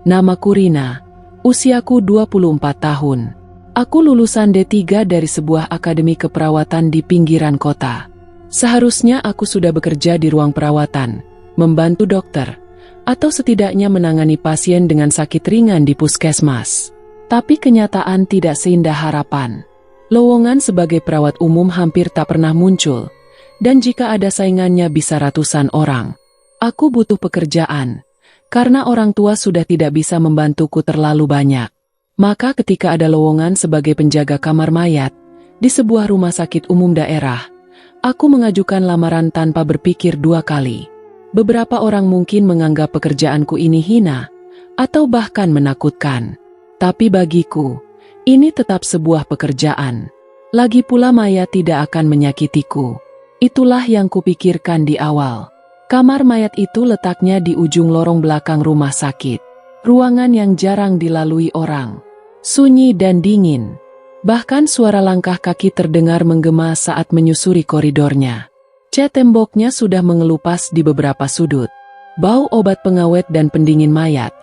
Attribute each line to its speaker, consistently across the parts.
Speaker 1: Namaku Rina. Usiaku 24 tahun. Aku lulusan D3 dari sebuah akademi keperawatan di pinggiran kota. Seharusnya aku sudah bekerja di ruang perawatan, membantu dokter, atau setidaknya menangani pasien dengan sakit ringan di puskesmas. Tapi kenyataan tidak seindah harapan. Lowongan sebagai perawat umum hampir tak pernah muncul, dan jika ada saingannya bisa ratusan orang. Aku butuh pekerjaan, karena orang tua sudah tidak bisa membantuku terlalu banyak. Maka ketika ada lowongan sebagai penjaga kamar mayat di sebuah rumah sakit umum daerah, aku mengajukan lamaran tanpa berpikir dua kali. Beberapa orang mungkin menganggap pekerjaanku ini hina, atau bahkan menakutkan. Tapi bagiku, ini tetap sebuah pekerjaan. Lagi pula mayat tidak akan menyakitiku. Itulah yang kupikirkan di awal. Kamar mayat itu letaknya di ujung lorong belakang rumah sakit. Ruangan yang jarang dilalui orang. Sunyi dan dingin. Bahkan suara langkah kaki terdengar menggema saat menyusuri koridornya. Cat temboknya sudah mengelupas di beberapa sudut. Bau obat pengawet dan pendingin mayat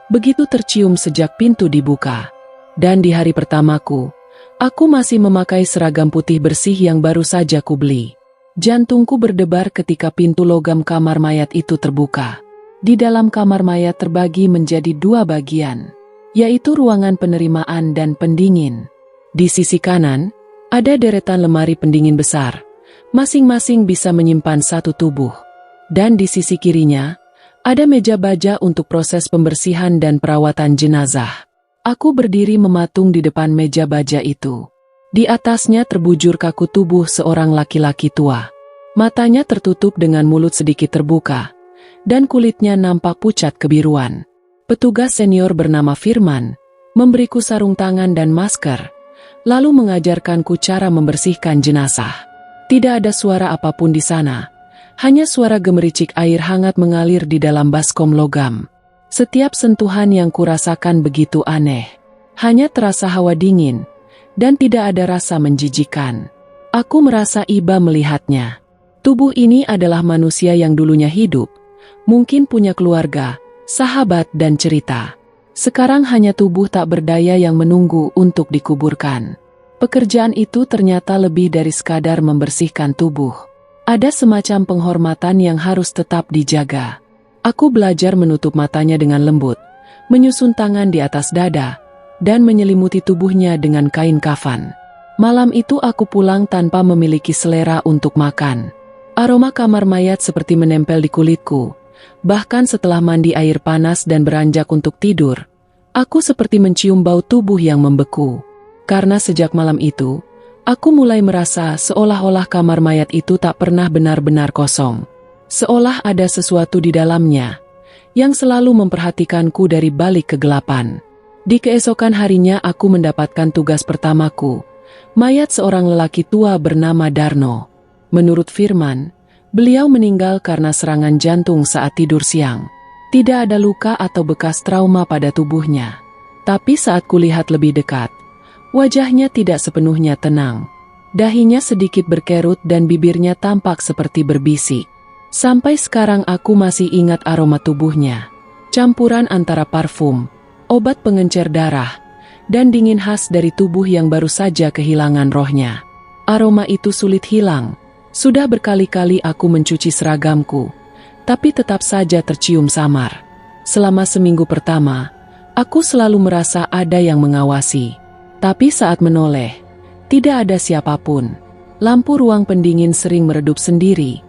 Speaker 1: begitu tercium sejak pintu dibuka. Dan di hari pertamaku, aku masih memakai seragam putih bersih yang baru saja kubeli. Jantungku berdebar ketika pintu logam kamar mayat itu terbuka. Di dalam kamar mayat terbagi menjadi dua bagian, yaitu ruangan penerimaan dan pendingin. Di sisi kanan, ada deretan lemari pendingin besar, masing-masing bisa menyimpan satu tubuh. Dan di sisi kirinya, ada meja baja untuk proses pembersihan dan perawatan jenazah. Aku berdiri mematung di depan meja baja itu. Di atasnya terbujur kaku tubuh seorang laki-laki tua. Matanya tertutup dengan mulut sedikit terbuka, dan kulitnya nampak pucat kebiruan. Petugas senior bernama Firman memberiku sarung tangan dan masker, lalu mengajarkanku cara membersihkan jenazah. Tidak ada suara apapun di sana, hanya suara gemericik air hangat mengalir di dalam baskom logam. Setiap sentuhan yang kurasakan begitu aneh, hanya terasa hawa dingin, dan tidak ada rasa menjijikan. Aku merasa iba melihatnya. Tubuh ini adalah manusia yang dulunya hidup, mungkin punya keluarga, sahabat dan cerita. Sekarang hanya tubuh tak berdaya yang menunggu untuk dikuburkan. Pekerjaan itu ternyata lebih dari sekadar membersihkan tubuh. Ada semacam penghormatan yang harus tetap dijaga. Aku belajar menutup matanya dengan lembut, menyusun tangan di atas dada, dan menyelimuti tubuhnya dengan kain kafan. Malam itu aku pulang tanpa memiliki selera untuk makan. Aroma kamar mayat seperti menempel di kulitku. Bahkan setelah mandi air panas dan beranjak untuk tidur, aku seperti mencium bau tubuh yang membeku. Karena sejak malam itu, aku mulai merasa seolah-olah kamar mayat itu tak pernah benar-benar kosong. Seolah ada sesuatu di dalamnya, yang selalu memperhatikanku dari balik kegelapan. Di keesokan harinya aku mendapatkan tugas pertamaku, mayat seorang lelaki tua bernama Darno. Menurut Firman, beliau meninggal karena serangan jantung saat tidur siang. Tidak ada luka atau bekas trauma pada tubuhnya. Tapi saat kulihat lebih dekat, wajahnya tidak sepenuhnya tenang. Dahinya sedikit berkerut dan bibirnya tampak seperti berbisik. Sampai sekarang aku masih ingat aroma tubuhnya. Campuran antara parfum, obat pengencer darah, dan dingin khas dari tubuh yang baru saja kehilangan rohnya. Aroma itu sulit hilang. Sudah berkali-kali aku mencuci seragamku, tapi tetap saja tercium samar. Selama seminggu pertama, aku selalu merasa ada yang mengawasi. Tapi saat menoleh, tidak ada siapapun. Lampu ruang pendingin sering meredup sendiri,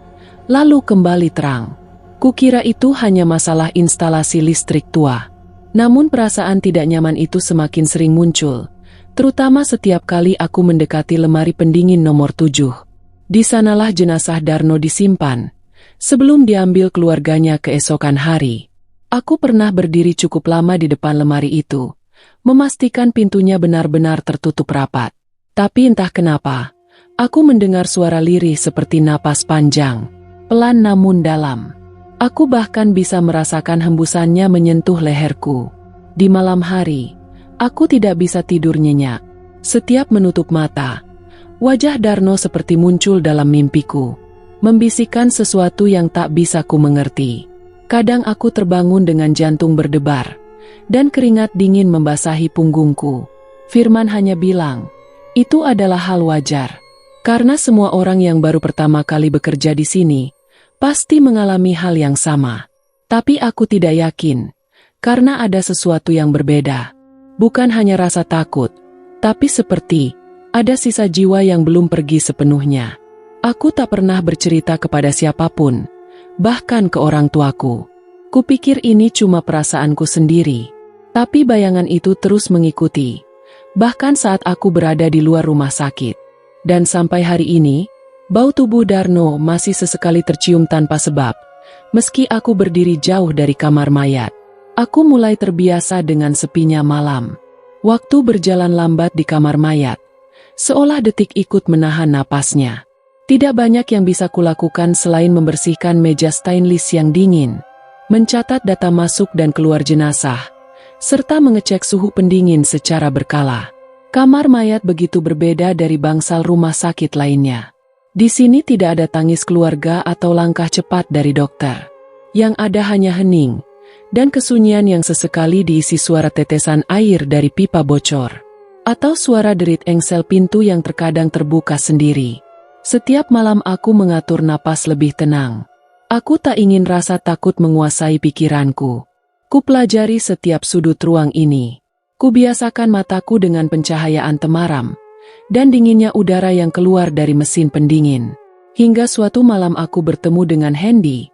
Speaker 1: lalu kembali terang. Kukira itu hanya masalah instalasi listrik tua. Namun perasaan tidak nyaman itu semakin sering muncul, terutama setiap kali aku mendekati lemari pendingin nomor 7. Di sanalah jenazah Darno disimpan, sebelum diambil keluarganya keesokan hari. Aku pernah berdiri cukup lama di depan lemari itu, memastikan pintunya benar-benar tertutup rapat. Tapi entah kenapa, aku mendengar suara lirih seperti napas panjang, pelan namun dalam. Aku bahkan bisa merasakan hembusannya menyentuh leherku. Di malam hari, aku tidak bisa tidur nyenyak. Setiap menutup mata, wajah Darno seperti muncul dalam mimpiku, membisikkan sesuatu yang tak bisa ku mengerti. Kadang aku terbangun dengan jantung berdebar, dan keringat dingin membasahi punggungku. Firman hanya bilang, "Itu adalah hal wajar. Karena semua orang yang baru pertama kali bekerja di sini, pasti mengalami hal yang sama. Tapi aku tidak yakin, karena ada sesuatu yang berbeda. Bukan hanya rasa takut, tapi seperti ada sisa jiwa yang belum pergi sepenuhnya." Aku tak pernah bercerita kepada siapapun, bahkan ke orang tuaku. Kupikir ini cuma perasaanku sendiri, tapi bayangan itu terus mengikuti, bahkan saat aku berada di luar rumah sakit. Dan sampai hari ini, bau tubuh Darno masih sesekali tercium tanpa sebab. Meski aku berdiri jauh dari kamar mayat, aku mulai terbiasa dengan sepinya malam. Waktu berjalan lambat di kamar mayat, seolah detik ikut menahan napasnya. Tidak banyak yang bisa kulakukan selain membersihkan meja stainless yang dingin, mencatat data masuk dan keluar jenazah, serta mengecek suhu pendingin secara berkala. Kamar mayat begitu berbeda dari bangsal rumah sakit lainnya. Di sini tidak ada tangis keluarga atau langkah cepat dari dokter. Yang ada hanya hening, dan kesunyian yang sesekali diisi suara tetesan air dari pipa bocor, atau suara derit engsel pintu yang terkadang terbuka sendiri. Setiap malam aku mengatur napas lebih tenang. Aku tak ingin rasa takut menguasai pikiranku. Kupelajari setiap sudut ruang ini. Kubiasakan mataku dengan pencahayaan temaram, dan dinginnya udara yang keluar dari mesin pendingin. Hingga suatu malam aku bertemu dengan Hendy.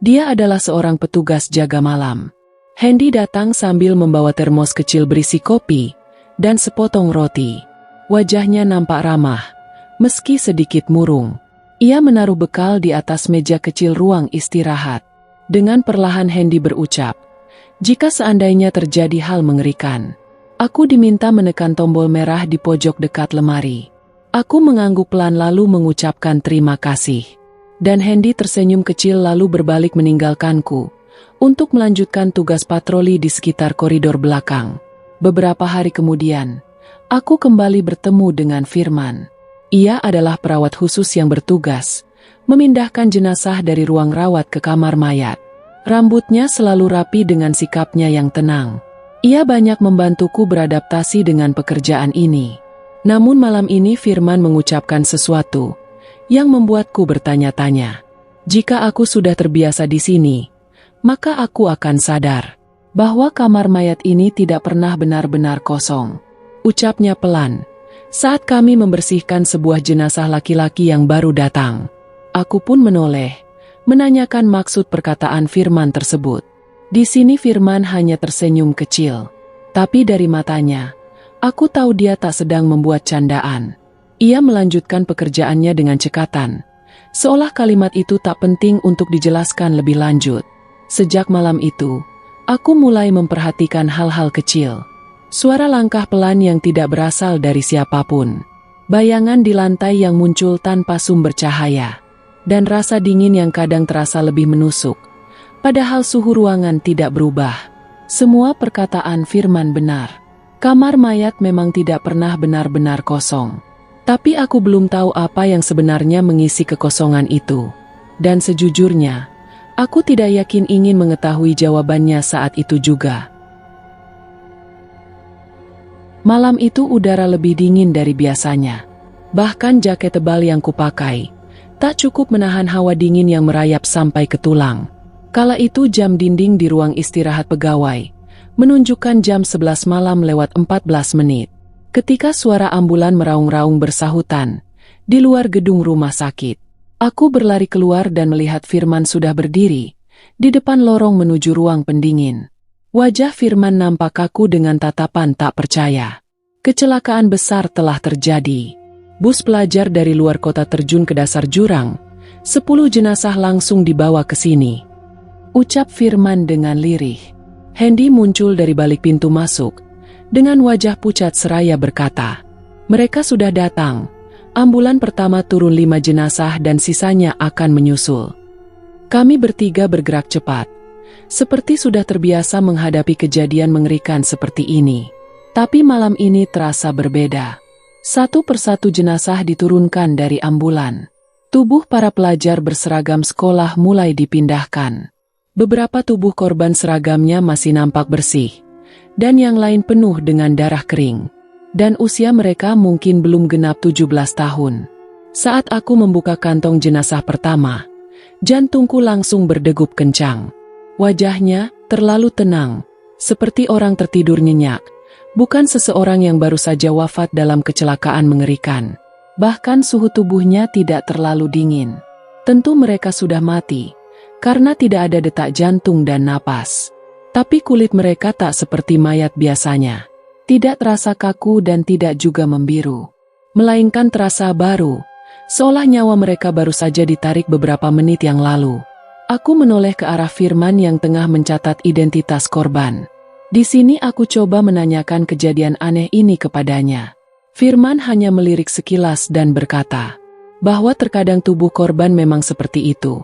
Speaker 1: Dia adalah seorang petugas jaga malam. Hendy datang sambil membawa termos kecil berisi kopi dan sepotong roti. Wajahnya nampak ramah, meski sedikit murung. Ia menaruh bekal di atas meja kecil ruang istirahat. Dengan perlahan Hendy berucap, "Jika seandainya terjadi hal mengerikan, aku diminta menekan tombol merah di pojok dekat lemari." Aku mengangguk pelan lalu mengucapkan terima kasih. Dan Hendy tersenyum kecil lalu berbalik meninggalkanku untuk melanjutkan tugas patroli di sekitar koridor belakang. Beberapa hari kemudian, aku kembali bertemu dengan Firman. Ia adalah perawat khusus yang bertugas memindahkan jenazah dari ruang rawat ke kamar mayat. Rambutnya selalu rapi dengan sikapnya yang tenang. Ia banyak membantuku beradaptasi dengan pekerjaan ini. Namun malam ini Firman mengucapkan sesuatu yang membuatku bertanya-tanya. Jika aku sudah terbiasa di sini, maka aku akan sadar bahwa kamar mayat ini tidak pernah benar-benar kosong. Ucapnya pelan, saat kami membersihkan sebuah jenazah laki-laki yang baru datang. Aku pun menoleh, menanyakan maksud perkataan Firman tersebut. Di sini Firman hanya tersenyum kecil. Tapi dari matanya, aku tahu dia tak sedang membuat candaan. Ia melanjutkan pekerjaannya dengan cekatan, seolah kalimat itu tak penting untuk dijelaskan lebih lanjut. Sejak malam itu, aku mulai memperhatikan hal-hal kecil. Suara langkah pelan yang tidak berasal dari siapapun. Bayangan di lantai yang muncul tanpa sumber cahaya. Dan rasa dingin yang kadang terasa lebih menusuk. Padahal suhu ruangan tidak berubah. Semua perkataan Firman benar. Kamar mayat memang tidak pernah benar-benar kosong. Tapi aku belum tahu apa yang sebenarnya mengisi kekosongan itu. Dan sejujurnya, aku tidak yakin ingin mengetahui jawabannya saat itu juga. Malam itu udara lebih dingin dari biasanya. Bahkan jaket tebal yang kupakai tak cukup menahan hawa dingin yang merayap sampai ke tulang. Kala itu jam dinding di ruang istirahat pegawai menunjukkan jam 11 malam lewat 14 menit. Ketika suara ambulan meraung-raung bersahutan di luar gedung rumah sakit, aku berlari keluar dan melihat Firman sudah berdiri di depan lorong menuju ruang pendingin. Wajah Firman nampak kaku dengan tatapan tak percaya. Kecelakaan besar telah terjadi. Bus pelajar dari luar kota terjun ke dasar jurang. 10 jenazah langsung dibawa ke sini, ucap Firman dengan lirih. Hendy muncul dari balik pintu masuk dengan wajah pucat seraya berkata, "Mereka sudah datang. Ambulan pertama turun 5 jenazah dan sisanya akan menyusul." Kami bertiga bergerak cepat, seperti sudah terbiasa menghadapi kejadian mengerikan seperti ini. Tapi malam ini terasa berbeda. Satu persatu jenazah diturunkan dari ambulan. Tubuh para pelajar berseragam sekolah mulai dipindahkan. Beberapa tubuh korban seragamnya masih nampak bersih, dan yang lain penuh dengan darah kering. Dan usia mereka mungkin belum genap 17 tahun. Saat aku membuka kantong jenazah pertama, jantungku langsung berdegup kencang. Wajahnya terlalu tenang, seperti orang tertidur nyenyak, bukan seseorang yang baru saja wafat dalam kecelakaan mengerikan. Bahkan suhu tubuhnya tidak terlalu dingin. Tentu mereka sudah mati, karena tidak ada detak jantung dan napas. Tapi kulit mereka tak seperti mayat biasanya. Tidak terasa kaku dan tidak juga membiru. Melainkan terasa baru, seolah nyawa mereka baru saja ditarik beberapa menit yang lalu. Aku menoleh ke arah Firman yang tengah mencatat identitas korban. Di sini aku coba menanyakan kejadian aneh ini kepadanya. Firman hanya melirik sekilas dan berkata bahwa terkadang tubuh korban memang seperti itu.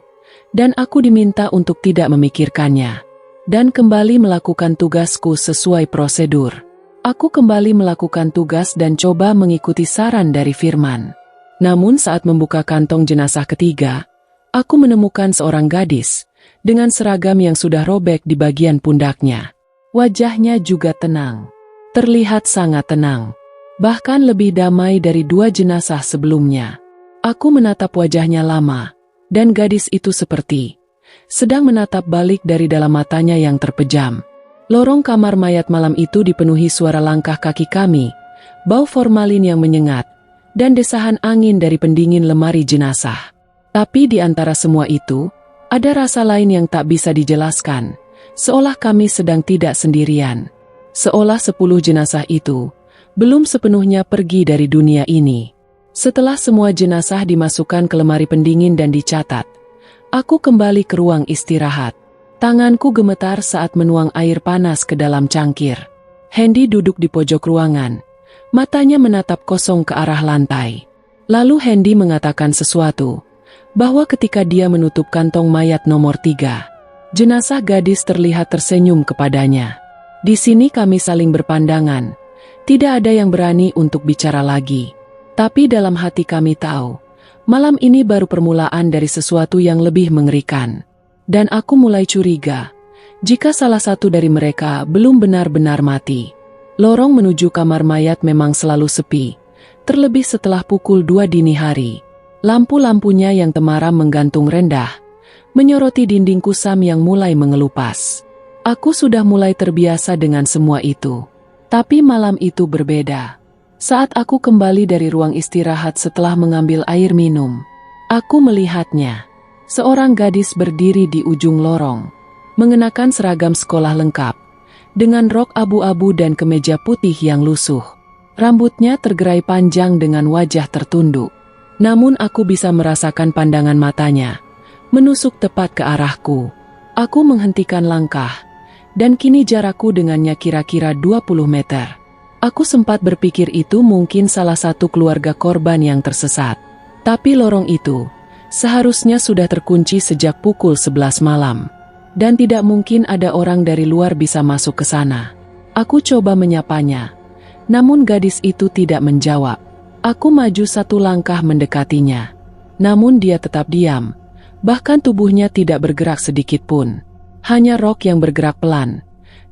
Speaker 1: Dan aku diminta untuk tidak memikirkannya. Dan kembali melakukan tugasku sesuai prosedur. Aku kembali melakukan tugas dan coba mengikuti saran dari Firman. Namun saat membuka kantong jenazah ketiga, aku menemukan seorang gadis dengan seragam yang sudah robek di bagian pundaknya. Wajahnya juga tenang. Terlihat sangat tenang. Bahkan lebih damai dari 2 jenazah sebelumnya. Aku menatap wajahnya lama, dan gadis itu seperti sedang menatap balik dari dalam matanya yang terpejam. Lorong kamar mayat malam itu dipenuhi suara langkah kaki kami, bau formalin yang menyengat, dan desahan angin dari pendingin lemari jenazah. Tapi di antara semua itu, ada rasa lain yang tak bisa dijelaskan, seolah kami sedang tidak sendirian. Seolah 10 jenazah itu belum sepenuhnya pergi dari dunia ini. Setelah semua jenazah dimasukkan ke lemari pendingin dan dicatat, aku kembali ke ruang istirahat. Tanganku gemetar saat menuang air panas ke dalam cangkir. Hendy duduk di pojok ruangan. Matanya menatap kosong ke arah lantai. Lalu Hendy mengatakan sesuatu, bahwa ketika dia menutup kantong mayat nomor 3, jenazah gadis terlihat tersenyum kepadanya. Di sini kami saling berpandangan. Tidak ada yang berani untuk bicara lagi. Tapi dalam hati kami tahu, malam ini baru permulaan dari sesuatu yang lebih mengerikan. Dan aku mulai curiga, jika salah satu dari mereka belum benar-benar mati. Lorong menuju kamar mayat memang selalu sepi, terlebih setelah pukul 2 dini hari. Lampu-lampunya yang temaram menggantung rendah, menyoroti dinding kusam yang mulai mengelupas. Aku sudah mulai terbiasa dengan semua itu. Tapi malam itu berbeda. Saat aku kembali dari ruang istirahat setelah mengambil air minum, aku melihatnya. Seorang gadis berdiri di ujung lorong, mengenakan seragam sekolah lengkap, dengan rok abu-abu dan kemeja putih yang lusuh. Rambutnya tergerai panjang dengan wajah tertunduk. Namun aku bisa merasakan pandangan matanya, menusuk tepat ke arahku. Aku menghentikan langkah, dan kini jarakku dengannya kira-kira 20 meter. Aku sempat berpikir itu mungkin salah satu keluarga korban yang tersesat. Tapi lorong itu seharusnya sudah terkunci sejak pukul 11 malam. Dan tidak mungkin ada orang dari luar bisa masuk ke sana. Aku coba menyapanya. Namun gadis itu tidak menjawab. Aku maju 1 langkah mendekatinya. Namun dia tetap diam. Bahkan tubuhnya tidak bergerak sedikit pun. Hanya rok yang bergerak pelan.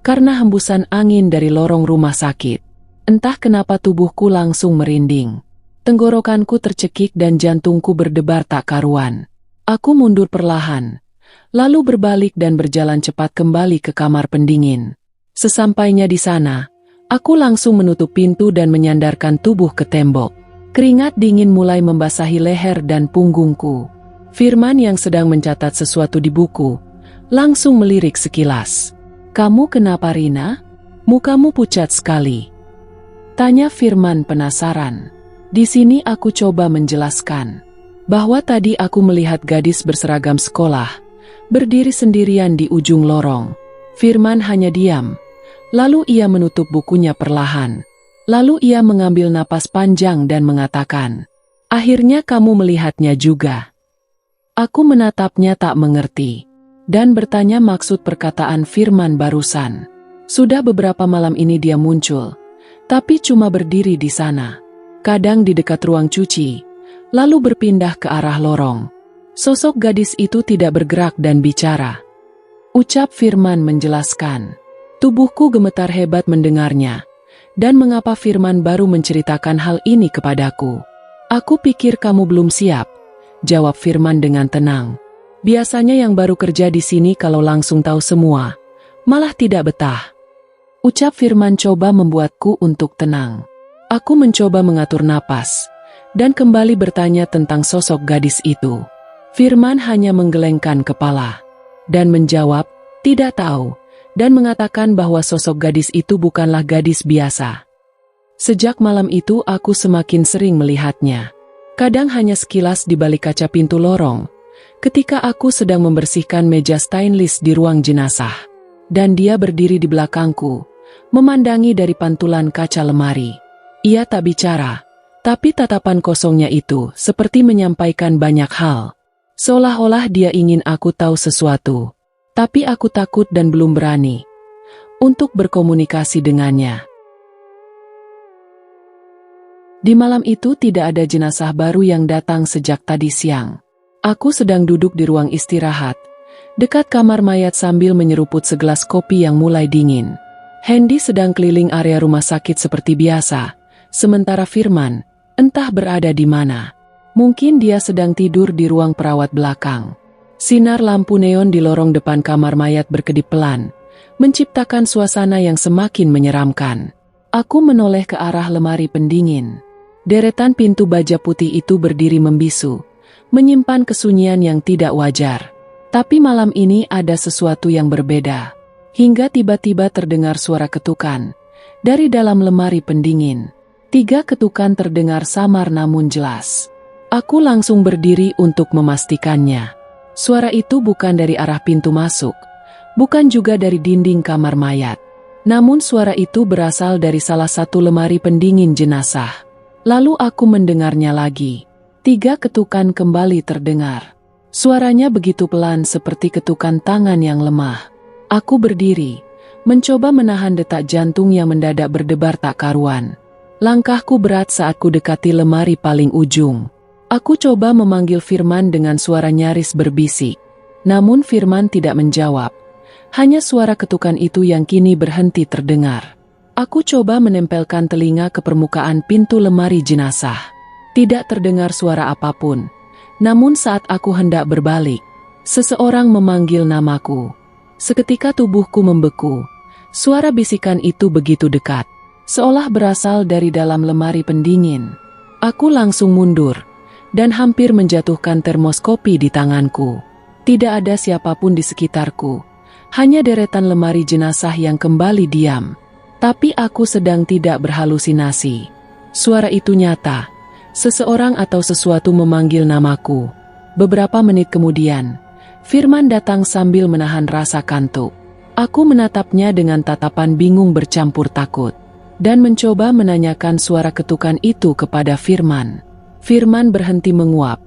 Speaker 1: Karena hembusan angin dari lorong rumah sakit. Entah kenapa tubuhku langsung merinding. Tenggorokanku tercekik dan jantungku berdebar tak karuan. Aku mundur perlahan, lalu berbalik dan berjalan cepat kembali ke kamar pendingin. Sesampainya di sana, aku langsung menutup pintu dan menyandarkan tubuh ke tembok. Keringat dingin mulai membasahi leher dan punggungku. Firman yang sedang mencatat sesuatu di buku, langsung melirik sekilas. "Kamu kenapa, Rina? Mukamu pucat sekali." Tanya Firman penasaran. Di sini aku coba menjelaskan bahwa tadi aku melihat gadis berseragam sekolah berdiri sendirian di ujung lorong. Firman hanya diam. Lalu ia menutup bukunya perlahan. Lalu ia mengambil napas panjang dan mengatakan, "Akhirnya kamu melihatnya juga." Aku menatapnya tak mengerti dan bertanya maksud perkataan Firman barusan. Sudah beberapa malam ini dia muncul, tapi cuma berdiri di sana. Kadang di dekat ruang cuci, lalu berpindah ke arah lorong. Sosok gadis itu tidak bergerak dan bicara. Ucap Firman menjelaskan, Tubuhku gemetar hebat mendengarnya. Dan mengapa Firman baru menceritakan hal ini kepadaku? Aku pikir kamu belum siap, jawab Firman dengan tenang. Biasanya yang baru kerja di sini kalau langsung tahu semua, malah tidak betah. Ucap Firman coba membuatku untuk tenang. Aku mencoba mengatur napas, dan kembali bertanya tentang sosok gadis itu. Firman hanya menggelengkan kepala, dan menjawab, tidak tahu, dan mengatakan bahwa sosok gadis itu bukanlah gadis biasa. Sejak malam itu aku semakin sering melihatnya. Kadang hanya sekilas di balik kaca pintu lorong, ketika aku sedang membersihkan meja stainless di ruang jenazah. Dan dia berdiri di belakangku, memandangi dari pantulan kaca lemari. Ia tak bicara, tapi tatapan kosongnya itu seperti menyampaikan banyak hal. Seolah-olah dia ingin aku tahu sesuatu. Tapi aku takut dan belum berani untuk berkomunikasi dengannya. Di malam itu tidak ada jenazah baru yang datang sejak tadi siang. Aku sedang duduk di ruang istirahat, dekat kamar mayat sambil menyeruput segelas kopi yang mulai dingin. Hendy sedang keliling area rumah sakit seperti biasa, sementara Firman entah berada di mana. Mungkin dia sedang tidur di ruang perawat belakang. Sinar lampu neon di lorong depan kamar mayat berkedip pelan, menciptakan suasana yang semakin menyeramkan. Aku menoleh ke arah lemari pendingin. Deretan pintu baja putih itu berdiri membisu, menyimpan kesunyian yang tidak wajar. Tapi malam ini ada sesuatu yang berbeda. Hingga tiba-tiba terdengar suara ketukan dari dalam lemari pendingin. 3 ketukan terdengar samar namun jelas. Aku langsung berdiri untuk memastikannya. Suara itu bukan dari arah pintu masuk, bukan juga dari dinding kamar mayat. Namun suara itu berasal dari salah satu lemari pendingin jenazah. Lalu aku mendengarnya lagi. 3 ketukan kembali terdengar. Suaranya begitu pelan seperti ketukan tangan yang lemah. Aku berdiri, mencoba menahan detak jantung yang mendadak berdebar tak karuan. Langkahku berat saat ku dekati lemari paling ujung. Aku coba memanggil Firman dengan suara nyaris berbisik. Namun Firman tidak menjawab. Hanya suara ketukan itu yang kini berhenti terdengar. Aku coba menempelkan telinga ke permukaan pintu lemari jenazah. Tidak terdengar suara apapun. Namun saat aku hendak berbalik, seseorang memanggil namaku. Seketika tubuhku membeku. Suara bisikan itu begitu dekat, seolah berasal dari dalam lemari pendingin. Aku langsung mundur dan hampir menjatuhkan termos kopi di tanganku. Tidak ada siapapun di sekitarku, hanya deretan lemari jenazah yang kembali diam. Tapi aku sedang tidak berhalusinasi. Suara itu nyata, seseorang atau sesuatu memanggil namaku. Beberapa menit kemudian, Firman datang sambil menahan rasa kantuk. Aku menatapnya dengan tatapan bingung bercampur takut, dan mencoba menanyakan suara ketukan itu kepada Firman. Firman berhenti menguap.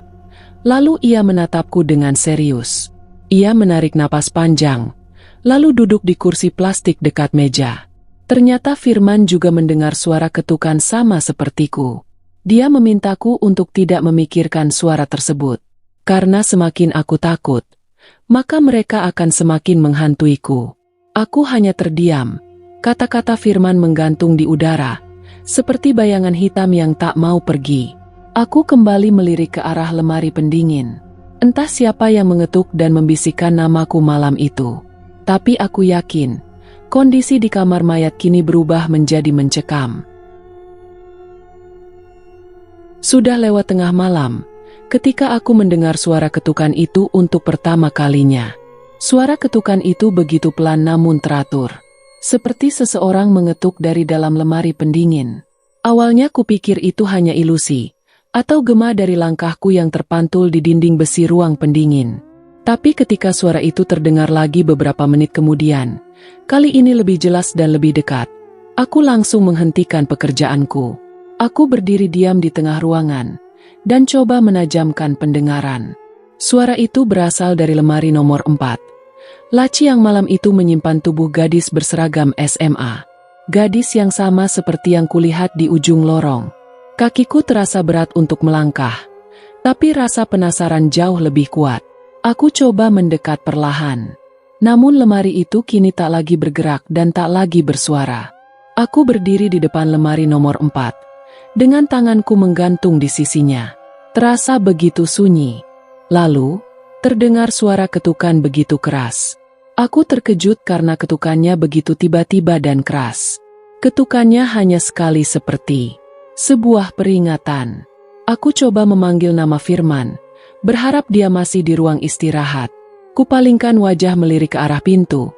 Speaker 1: Lalu ia menatapku dengan serius. Ia menarik napas panjang, lalu duduk di kursi plastik dekat meja. Ternyata Firman juga mendengar suara ketukan sama sepertiku. Dia memintaku untuk tidak memikirkan suara tersebut. Karena semakin aku takut, maka mereka akan semakin menghantuiku. Aku hanya terdiam. Kata-kata Firman menggantung di udara, seperti bayangan hitam yang tak mau pergi. Aku kembali melirik ke arah lemari pendingin. Entah siapa yang mengetuk dan membisikkan namaku malam itu. Tapi aku yakin, kondisi di kamar mayat kini berubah menjadi mencekam. Sudah lewat tengah malam, ketika aku mendengar suara ketukan itu untuk pertama kalinya. Suara ketukan itu begitu pelan namun teratur, seperti seseorang mengetuk dari dalam lemari pendingin. Awalnya kupikir itu hanya ilusi, atau gema dari langkahku yang terpantul di dinding besi ruang pendingin. Tapi ketika suara itu terdengar lagi beberapa menit kemudian, kali ini lebih jelas dan lebih dekat, aku langsung menghentikan pekerjaanku. Aku berdiri diam di tengah ruangan, dan coba menajamkan pendengaran. Suara itu berasal dari lemari nomor 4. Laci yang malam itu menyimpan tubuh gadis berseragam SMA. Gadis yang sama seperti yang kulihat di ujung lorong. Kakiku terasa berat untuk melangkah, tapi rasa penasaran jauh lebih kuat. Aku coba mendekat perlahan. Namun lemari itu kini tak lagi bergerak dan tak lagi bersuara. Aku berdiri di depan lemari nomor 4, dengan tanganku menggantung di sisinya. Terasa begitu sunyi. Lalu, terdengar suara ketukan begitu keras. Aku terkejut karena ketukannya begitu tiba-tiba dan keras. Ketukannya hanya sekali seperti sebuah peringatan. Aku coba memanggil nama Firman, berharap dia masih di ruang istirahat. Kupalingkan wajah melirik ke arah pintu,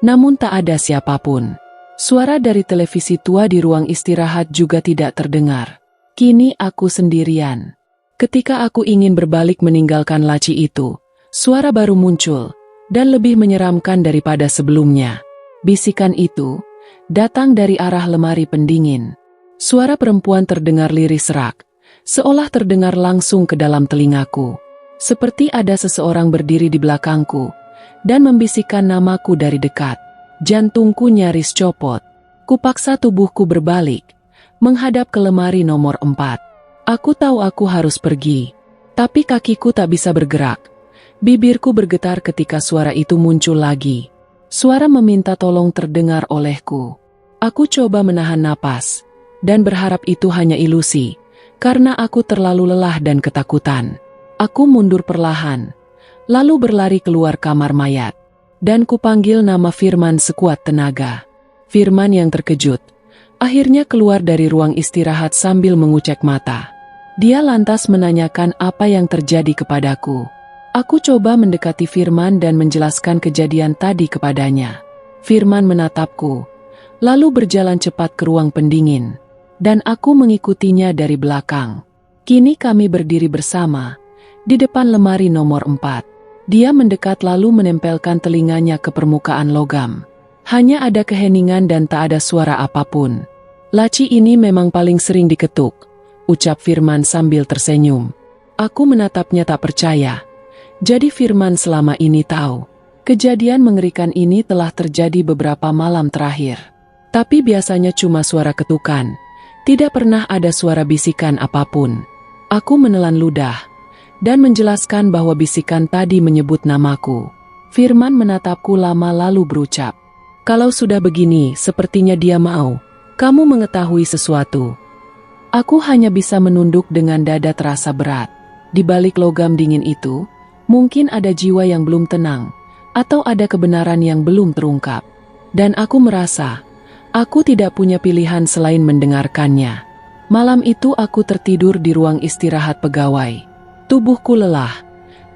Speaker 1: namun tak ada siapapun. Suara dari televisi tua di ruang istirahat juga tidak terdengar. Kini aku sendirian. Ketika aku ingin berbalik meninggalkan laci itu, suara baru muncul, dan lebih menyeramkan daripada sebelumnya. Bisikan itu datang dari arah lemari pendingin. Suara perempuan terdengar lirih serak, seolah terdengar langsung ke dalam telingaku. Seperti ada seseorang berdiri di belakangku, dan membisikkan namaku dari dekat. Jantungku nyaris copot. Kupaksa tubuhku berbalik, menghadap ke lemari nomor 4. Aku tahu aku harus pergi, tapi kakiku tak bisa bergerak. Bibirku bergetar ketika suara itu muncul lagi. Suara meminta tolong terdengar olehku. Aku coba menahan napas, dan berharap itu hanya ilusi, karena aku terlalu lelah dan ketakutan. Aku mundur perlahan, lalu berlari keluar kamar mayat, dan kupanggil nama Firman sekuat tenaga. Firman yang terkejut, akhirnya keluar dari ruang istirahat sambil mengucek mata. Dia lantas menanyakan apa yang terjadi kepadaku. Aku coba mendekati Firman dan menjelaskan kejadian tadi kepadanya. Firman menatapku, lalu berjalan cepat ke ruang pendingin, dan aku mengikutinya dari belakang. Kini kami berdiri bersama, di depan lemari nomor 4. Dia mendekat lalu menempelkan telinganya ke permukaan logam. Hanya ada keheningan dan tak ada suara apapun. Laci ini memang paling sering diketuk, ucap Firman sambil tersenyum. Aku menatapnya tak percaya. Jadi Firman selama ini tahu. Kejadian mengerikan ini telah terjadi beberapa malam terakhir. Tapi biasanya cuma suara ketukan. Tidak pernah ada suara bisikan apapun. Aku menelan ludah, dan menjelaskan bahwa bisikan tadi menyebut namaku. Firman menatapku lama lalu berucap, "Kalau sudah begini, sepertinya dia mau kamu mengetahui sesuatu." Aku hanya bisa menunduk dengan dada terasa berat. Di balik logam dingin itu, mungkin ada jiwa yang belum tenang, atau ada kebenaran yang belum terungkap. Dan aku merasa, aku tidak punya pilihan selain mendengarkannya. Malam itu aku tertidur di ruang istirahat pegawai. Tubuhku lelah,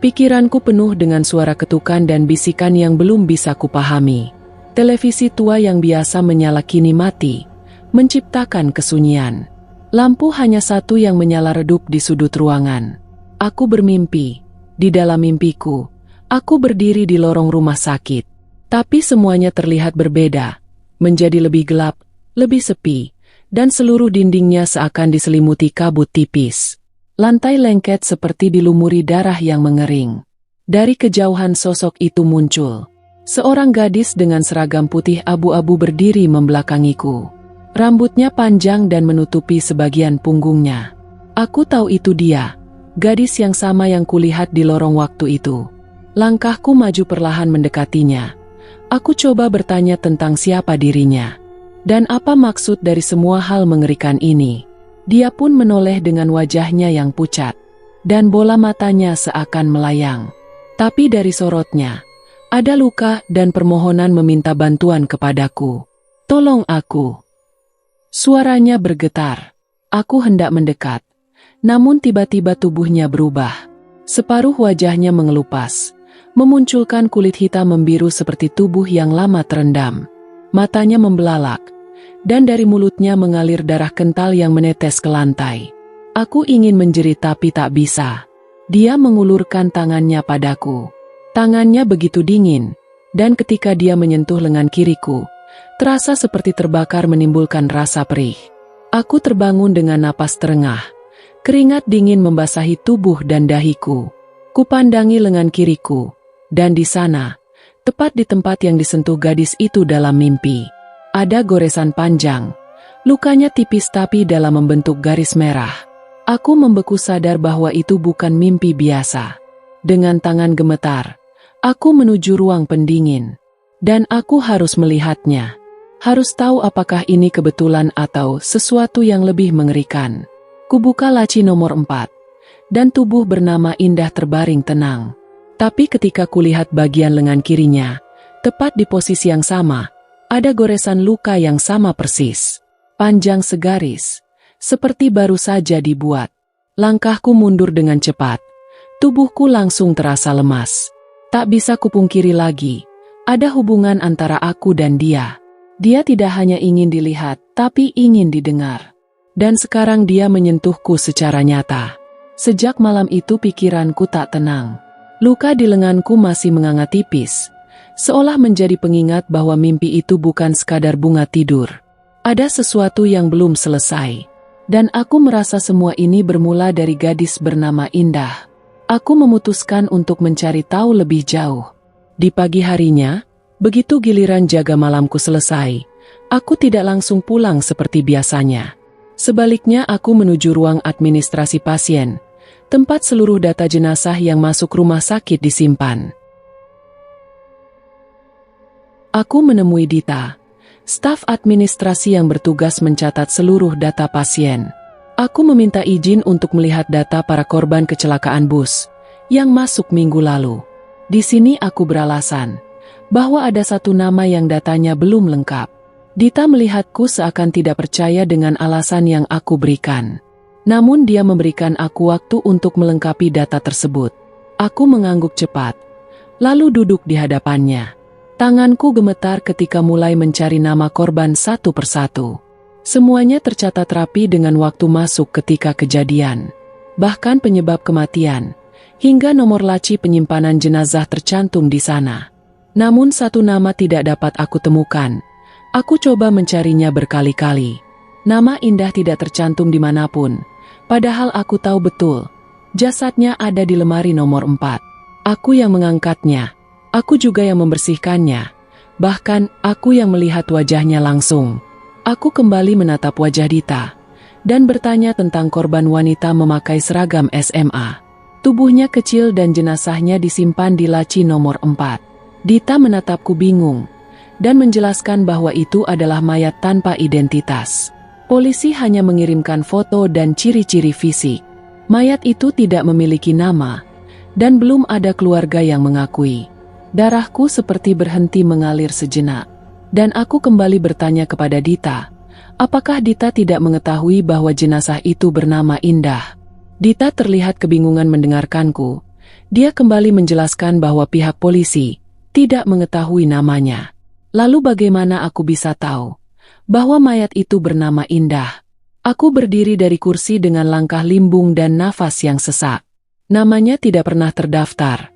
Speaker 1: pikiranku penuh dengan suara ketukan dan bisikan yang belum bisa kupahami. Televisi tua yang biasa menyala kini mati, menciptakan kesunyian. Lampu hanya satu yang menyala redup di sudut ruangan. Aku bermimpi. Di dalam mimpiku, aku berdiri di lorong rumah sakit. Tapi semuanya terlihat berbeda. Menjadi lebih gelap, lebih sepi, dan seluruh dindingnya seakan diselimuti kabut tipis. Lantai lengket seperti dilumuri darah yang mengering. Dari kejauhan sosok itu muncul. Seorang gadis dengan seragam putih abu-abu berdiri membelakangiku. Rambutnya panjang dan menutupi sebagian punggungnya. Aku tahu itu dia, gadis yang sama yang kulihat di lorong waktu itu. Langkahku maju perlahan mendekatinya. Aku coba bertanya tentang siapa dirinya, dan apa maksud dari semua hal mengerikan ini. Dia pun menoleh dengan wajahnya yang pucat, dan bola matanya seakan melayang. Tapi dari sorotnya, ada luka dan permohonan meminta bantuan kepadaku. "Tolong aku." Suaranya bergetar. Aku hendak mendekat, namun tiba-tiba tubuhnya berubah. Separuh wajahnya mengelupas, memunculkan kulit hitam membiru seperti tubuh yang lama terendam. Matanya membelalak, dan dari mulutnya mengalir darah kental yang menetes ke lantai. Aku ingin menjerit tapi tak bisa. Dia mengulurkan tangannya padaku. Tangannya begitu dingin, dan ketika dia menyentuh lengan kiriku, terasa seperti terbakar menimbulkan rasa perih. Aku terbangun dengan napas terengah. Keringat dingin membasahi tubuh dan dahiku. Kupandangi lengan kiriku, dan di sana, tepat di tempat yang disentuh gadis itu dalam mimpi, ada goresan panjang. Lukanya tipis tapi dalam membentuk garis merah. Aku membeku sadar bahwa itu bukan mimpi biasa. Dengan tangan gemetar, Aku menuju ruang pendingin. Dan aku harus melihatnya. Harus tahu apakah ini kebetulan atau sesuatu yang lebih mengerikan. Kubuka laci nomor 4. Dan tubuh bernama Indah terbaring tenang. Tapi ketika kulihat bagian lengan kirinya, tepat di posisi yang sama, ada goresan luka yang sama persis. Panjang segaris. Seperti baru saja dibuat. Langkahku mundur dengan cepat. Tubuhku langsung terasa lemas. Tak bisa kupungkiri lagi. Ada hubungan antara aku dan dia. Dia tidak hanya ingin dilihat, tapi ingin didengar. Dan sekarang dia menyentuhku secara nyata. Sejak malam itu pikiranku tak tenang. Luka di lenganku masih menganga tipis. Seolah menjadi pengingat bahwa mimpi itu bukan sekadar bunga tidur. Ada sesuatu yang belum selesai. Dan aku merasa semua ini bermula dari gadis bernama Indah. Aku memutuskan untuk mencari tahu lebih jauh. Di pagi harinya, begitu giliran jaga malamku selesai, aku tidak langsung pulang seperti biasanya. Sebaliknya aku menuju ruang administrasi pasien, tempat seluruh data jenazah yang masuk rumah sakit disimpan. Aku menemui Dita, staf administrasi yang bertugas mencatat seluruh data pasien. Aku meminta izin untuk melihat data para korban kecelakaan bus yang masuk minggu lalu. Di sini aku beralasan bahwa ada satu nama yang datanya belum lengkap. Dita melihatku seakan tidak percaya dengan alasan yang aku berikan. Namun dia memberikan aku waktu untuk melengkapi data tersebut. Aku mengangguk cepat, lalu duduk di hadapannya. Tanganku gemetar ketika mulai mencari nama korban satu persatu. Semuanya tercatat rapi dengan waktu masuk ketika kejadian. Bahkan penyebab kematian, hingga nomor laci penyimpanan jenazah tercantum di sana. Namun satu nama tidak dapat aku temukan. Aku coba mencarinya berkali-kali. Nama Indah tidak tercantum dimanapun. Padahal aku tahu betul, jasadnya ada di lemari nomor 4. Aku yang mengangkatnya. Aku juga yang membersihkannya. Bahkan, aku yang melihat wajahnya langsung. Aku kembali menatap wajah Dita, dan bertanya tentang korban wanita memakai seragam SMA. Tubuhnya kecil dan jenazahnya disimpan di laci nomor 4. Dita menatapku bingung, dan menjelaskan bahwa itu adalah mayat tanpa identitas. Polisi hanya mengirimkan foto dan ciri-ciri fisik. Mayat itu tidak memiliki nama, dan belum ada keluarga yang mengakui. Darahku seperti berhenti mengalir sejenak, dan aku kembali bertanya kepada Dita, apakah Dita tidak mengetahui bahwa jenazah itu bernama Indah? Dita terlihat kebingungan mendengarkanku. Dia kembali menjelaskan bahwa pihak polisi tidak mengetahui namanya. Lalu bagaimana aku bisa tahu bahwa mayat itu bernama Indah? Aku berdiri dari kursi dengan langkah limbung dan nafas yang sesak. Namanya tidak pernah terdaftar.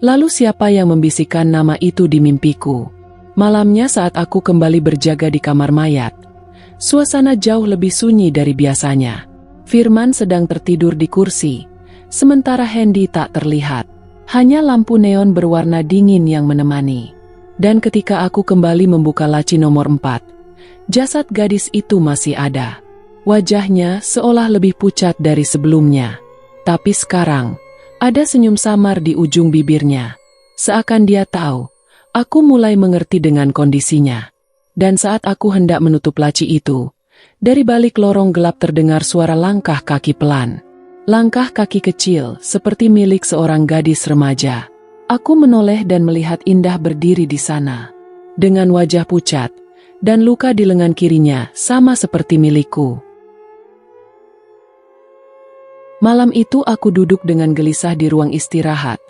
Speaker 1: Lalu siapa yang membisikkan nama itu di mimpiku? Malamnya saat aku kembali berjaga di kamar mayat, suasana jauh lebih sunyi dari biasanya. Firman sedang tertidur di kursi, sementara Hendy tak terlihat. Hanya lampu neon berwarna dingin yang menemani. Dan ketika aku kembali membuka laci nomor 4, jasad gadis itu masih ada. Wajahnya seolah lebih pucat dari sebelumnya. Tapi sekarang, ada senyum samar di ujung bibirnya. Seakan dia tahu, aku mulai mengerti dengan kondisinya. Dan saat aku hendak menutup laci itu, dari balik lorong gelap terdengar suara langkah kaki pelan. Langkah kaki kecil, seperti milik seorang gadis remaja. Aku menoleh dan melihat Indah berdiri di sana. Dengan wajah pucat, dan luka di lengan kirinya sama seperti milikku. Malam itu aku duduk dengan gelisah di ruang istirahat,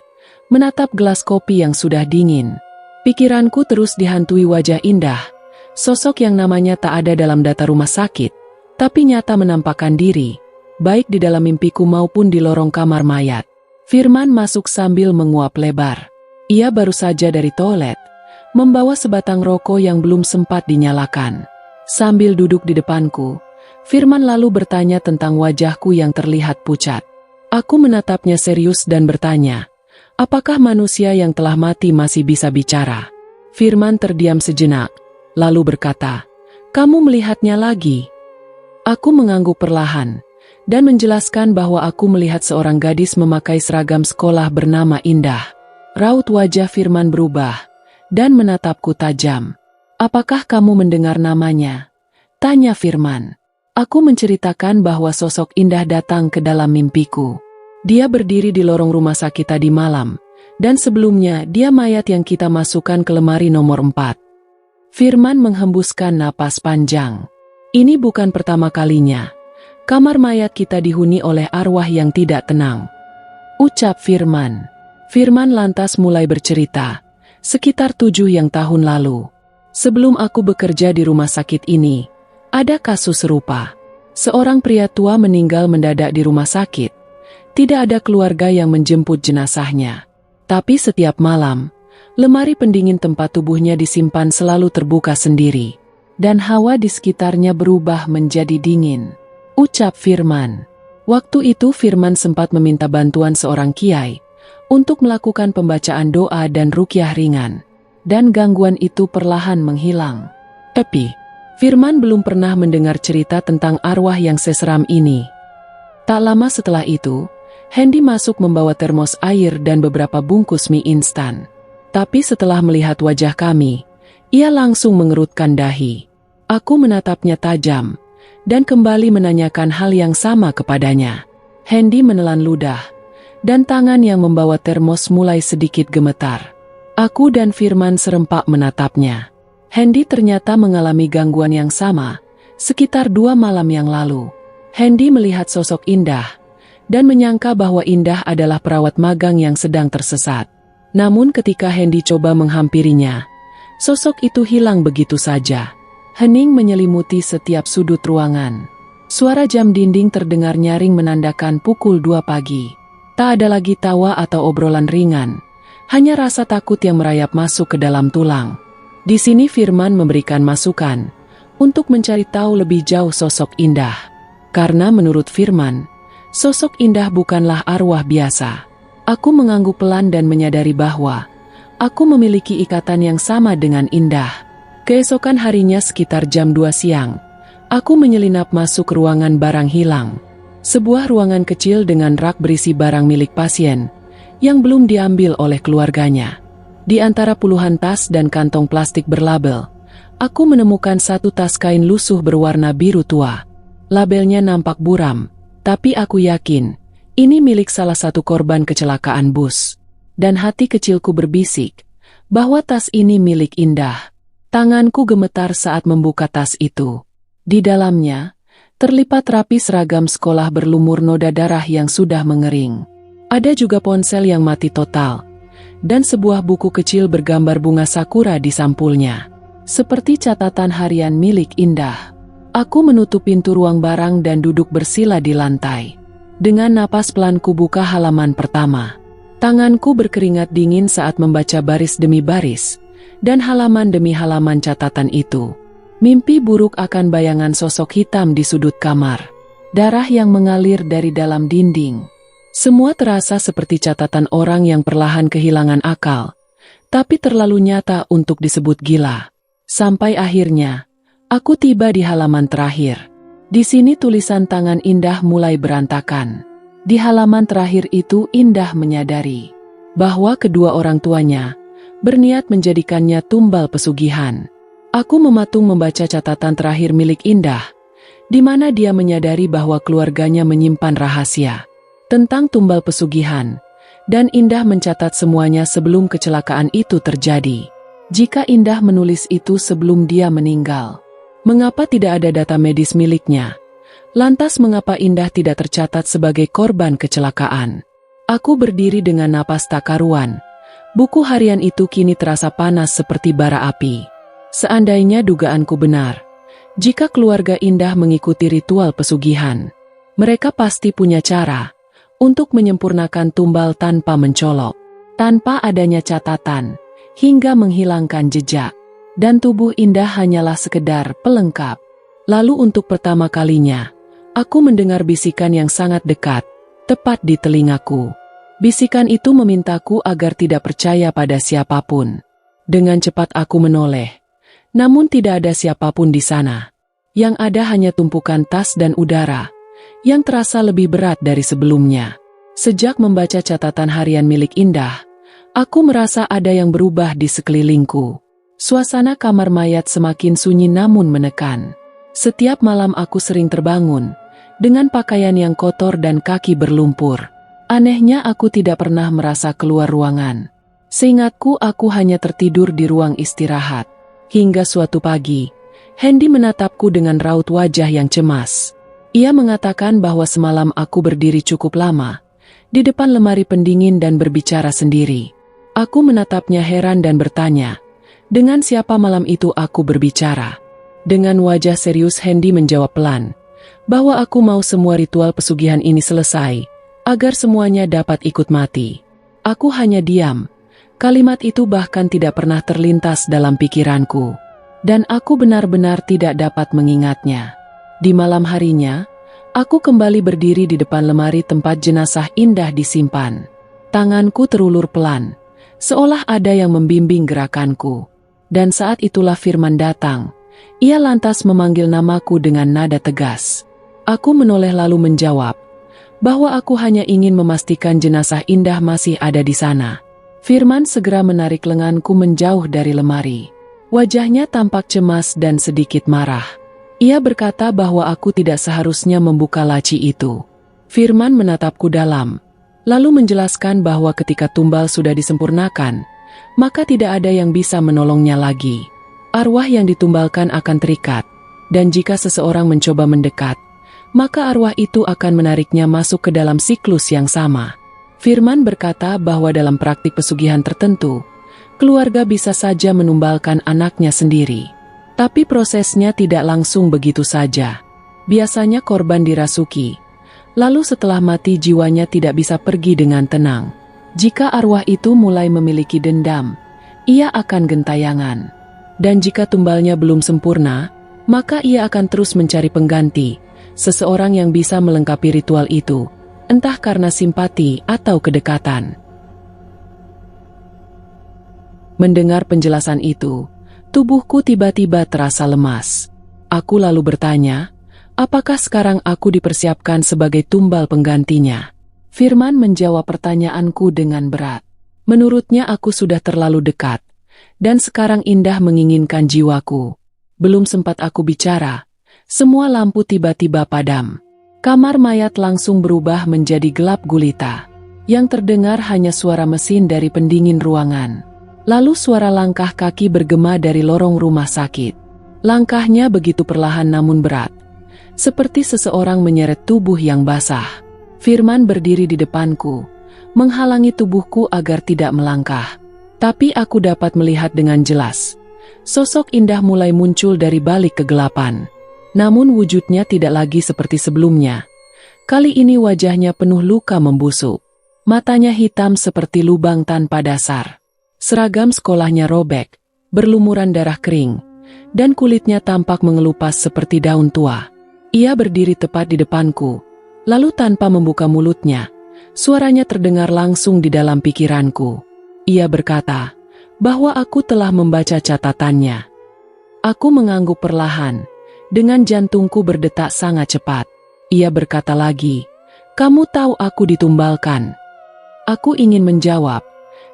Speaker 1: menatap gelas kopi yang sudah dingin. Pikiranku terus dihantui wajah Indah, sosok yang namanya tak ada dalam data rumah sakit, tapi nyata menampakkan diri, baik di dalam mimpiku maupun di lorong kamar mayat. Firman masuk sambil menguap lebar. Ia baru saja dari toilet, membawa sebatang rokok yang belum sempat dinyalakan. Sambil duduk di depanku, Firman lalu bertanya tentang wajahku yang terlihat pucat. Aku menatapnya serius dan bertanya, apakah manusia yang telah mati masih bisa bicara? Firman terdiam sejenak, lalu berkata, kamu melihatnya lagi? Aku mengangguk perlahan, dan menjelaskan bahwa aku melihat seorang gadis memakai seragam sekolah bernama Indah. Raut wajah Firman berubah dan menatapku tajam. "Apakah kamu mendengar namanya?" tanya Firman. Aku menceritakan bahwa sosok Indah datang ke dalam mimpiku. Dia berdiri di lorong rumah sakit tadi malam, dan sebelumnya dia mayat yang kita masukkan ke lemari nomor 4. Firman menghembuskan napas panjang. "Ini bukan pertama kalinya. Kamar mayat kita dihuni oleh arwah yang tidak tenang," ucap Firman. Firman lantas mulai bercerita. Sekitar 7 tahun lalu, sebelum aku bekerja di rumah sakit ini, ada kasus serupa. Seorang pria tua meninggal mendadak di rumah sakit. Tidak ada keluarga yang menjemput jenazahnya. Tapi setiap malam, lemari pendingin tempat tubuhnya disimpan selalu terbuka sendiri. Dan hawa di sekitarnya berubah menjadi dingin, ucap Firman. Waktu itu Firman sempat meminta bantuan seorang kiai untuk melakukan pembacaan doa dan ruqyah ringan. Dan gangguan itu perlahan menghilang. Tapi Firman belum pernah mendengar cerita tentang arwah yang seseram ini. Tak lama setelah itu, Hendy masuk membawa termos air dan beberapa bungkus mie instan. Tapi setelah melihat wajah kami, ia langsung mengerutkan dahi. Aku menatapnya tajam, dan kembali menanyakan hal yang sama kepadanya. Hendy menelan ludah, dan tangan yang membawa termos mulai sedikit gemetar. Aku dan Firman serempak menatapnya. Hendy ternyata mengalami gangguan yang sama, sekitar 2 malam yang lalu. Hendy melihat sosok Indah, dan menyangka bahwa Indah adalah perawat magang yang sedang tersesat. Namun ketika Hendy coba menghampirinya, sosok itu hilang begitu saja. Hening menyelimuti setiap sudut ruangan. Suara jam dinding terdengar nyaring menandakan pukul 2 pagi. Tak ada lagi tawa atau obrolan ringan, hanya rasa takut yang merayap masuk ke dalam tulang. Di sini Firman memberikan masukan untuk mencari tahu lebih jauh sosok Indah. Karena menurut Firman, sosok Indah bukanlah arwah biasa. Aku mengangguk pelan dan menyadari bahwa aku memiliki ikatan yang sama dengan Indah. Keesokan harinya sekitar jam 2 siang, aku menyelinap masuk ke ruangan barang hilang. Sebuah ruangan kecil dengan rak berisi barang milik pasien yang belum diambil oleh keluarganya. Di antara puluhan tas dan kantong plastik berlabel, aku menemukan satu tas kain lusuh berwarna biru tua. Labelnya nampak buram, tapi aku yakin ini milik salah satu korban kecelakaan bus. Dan hati kecilku berbisik bahwa tas ini milik Indah. Tanganku gemetar saat membuka tas itu. Di dalamnya, terlipat rapi seragam sekolah berlumur noda darah yang sudah mengering. Ada juga ponsel yang mati total, dan sebuah buku kecil bergambar bunga sakura di sampulnya. Seperti catatan harian milik Indah. Aku menutup pintu ruang barang dan duduk bersila di lantai. Dengan napas pelan ku buka halaman pertama. Tanganku berkeringat dingin saat membaca baris demi baris, dan halaman demi halaman catatan itu. Mimpi buruk akan bayangan sosok hitam di sudut kamar. Darah yang mengalir dari dalam dinding. Semua terasa seperti catatan orang yang perlahan kehilangan akal, tapi terlalu nyata untuk disebut gila. Sampai akhirnya, aku tiba di halaman terakhir. Di sini tulisan tangan Indah mulai berantakan. Di halaman terakhir itu Indah menyadari bahwa kedua orang tuanya berniat menjadikannya tumbal pesugihan. Aku mematung membaca catatan terakhir milik Indah, di mana dia menyadari bahwa keluarganya menyimpan rahasia tentang tumbal pesugihan, dan Indah mencatat semuanya sebelum kecelakaan itu terjadi. Jika Indah menulis itu sebelum dia meninggal, mengapa tidak ada data medis miliknya? Lantas mengapa Indah tidak tercatat sebagai korban kecelakaan? Aku berdiri dengan napas tak karuan. Buku harian itu kini terasa panas seperti bara api. Seandainya dugaanku benar, jika keluarga Indah mengikuti ritual pesugihan, mereka pasti punya cara untuk menyempurnakan tumbal tanpa mencolok, tanpa adanya catatan, hingga menghilangkan jejak. Dan tubuh Indah hanyalah sekedar pelengkap. Lalu untuk pertama kalinya, aku mendengar bisikan yang sangat dekat, tepat di telingaku. Bisikan itu memintaku agar tidak percaya pada siapapun. Dengan cepat aku menoleh, namun tidak ada siapapun di sana. Yang ada hanya tumpukan tas dan udara yang terasa lebih berat dari sebelumnya. Sejak membaca catatan harian milik Indah, Aku merasa ada yang berubah di sekelilingku. Suasana kamar mayat semakin sunyi namun menekan. Setiap malam aku sering terbangun dengan pakaian yang kotor dan kaki berlumpur. Anehnya aku tidak pernah merasa keluar ruangan. Seingatku aku hanya tertidur di ruang istirahat. Hingga suatu pagi, Hendy menatapku dengan raut wajah yang cemas. Ia mengatakan bahwa semalam aku berdiri cukup lama di depan lemari pendingin dan berbicara sendiri. Aku menatapnya heran dan bertanya, dengan siapa malam itu aku berbicara? Dengan wajah serius Hendy menjawab pelan, bahwa aku mau semua ritual pesugihan ini selesai, agar semuanya dapat ikut mati. Aku hanya diam. Kalimat itu bahkan tidak pernah terlintas dalam pikiranku. Dan aku benar-benar tidak dapat mengingatnya. Di malam harinya, aku kembali berdiri di depan lemari tempat jenazah Indah disimpan. Tanganku terulur pelan, seolah ada yang membimbing gerakanku. Dan saat itulah Firman datang. Ia lantas memanggil namaku dengan nada tegas. Aku menoleh lalu menjawab, bahwa aku hanya ingin memastikan jenazah Indah masih ada di sana. Firman segera menarik lenganku menjauh dari lemari. Wajahnya tampak cemas dan sedikit marah. Ia berkata bahwa aku tidak seharusnya membuka laci itu. Firman menatapku dalam, lalu menjelaskan bahwa ketika tumbal sudah disempurnakan, maka tidak ada yang bisa menolongnya lagi. Arwah yang ditumbalkan akan terikat, dan jika seseorang mencoba mendekat, maka arwah itu akan menariknya masuk ke dalam siklus yang sama. Firman berkata bahwa dalam praktik pesugihan tertentu, keluarga bisa saja menumbalkan anaknya sendiri. Tapi prosesnya tidak langsung begitu saja. Biasanya korban dirasuki, lalu setelah mati jiwanya tidak bisa pergi dengan tenang. Jika arwah itu mulai memiliki dendam, ia akan gentayangan. Dan jika tumbalnya belum sempurna, maka ia akan terus mencari pengganti, seseorang yang bisa melengkapi ritual itu, entah karena simpati atau kedekatan. Mendengar penjelasan itu, tubuhku tiba-tiba terasa lemas. Aku lalu bertanya, apakah sekarang aku dipersiapkan sebagai tumbal penggantinya? Firman menjawab pertanyaanku dengan berat. Menurutnya aku sudah terlalu dekat, dan sekarang Indah menginginkan jiwaku. Belum sempat aku bicara, semua lampu tiba-tiba padam. Kamar mayat langsung berubah menjadi gelap gulita. Yang terdengar hanya suara mesin dari pendingin ruangan. Lalu suara langkah kaki bergema dari lorong rumah sakit. Langkahnya begitu perlahan namun berat, seperti seseorang menyeret tubuh yang basah. Firman berdiri di depanku, menghalangi tubuhku agar tidak melangkah. Tapi aku dapat melihat dengan jelas. Sosok Indah mulai muncul dari balik kegelapan. Namun wujudnya tidak lagi seperti sebelumnya. Kali ini wajahnya penuh luka membusuk. Matanya hitam seperti lubang tanpa dasar. Seragam sekolahnya robek, berlumuran darah kering, dan kulitnya tampak mengelupas seperti daun tua. Ia berdiri tepat di depanku, lalu tanpa membuka mulutnya, suaranya terdengar langsung di dalam pikiranku. Ia berkata bahwa aku telah membaca catatannya. Aku mengangguk perlahan, dengan jantungku berdetak sangat cepat. Ia berkata lagi, kamu tahu aku ditumbalkan. Aku ingin menjawab,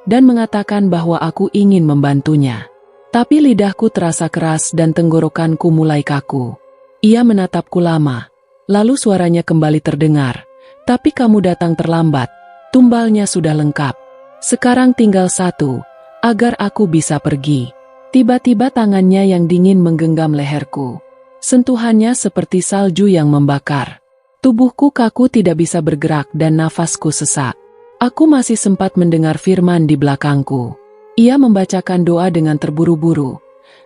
Speaker 1: dan mengatakan bahwa aku ingin membantunya. Tapi lidahku terasa keras dan tenggorokanku mulai kaku. Ia menatapku lama, lalu suaranya kembali terdengar, tapi kamu datang terlambat, tumbalnya sudah lengkap. Sekarang tinggal satu, agar aku bisa pergi. Tiba-tiba tangannya yang dingin menggenggam leherku. Sentuhannya seperti salju yang membakar. Tubuhku kaku tidak bisa bergerak dan nafasku sesak. Aku masih sempat mendengar Firman di belakangku. Ia membacakan doa dengan terburu-buru.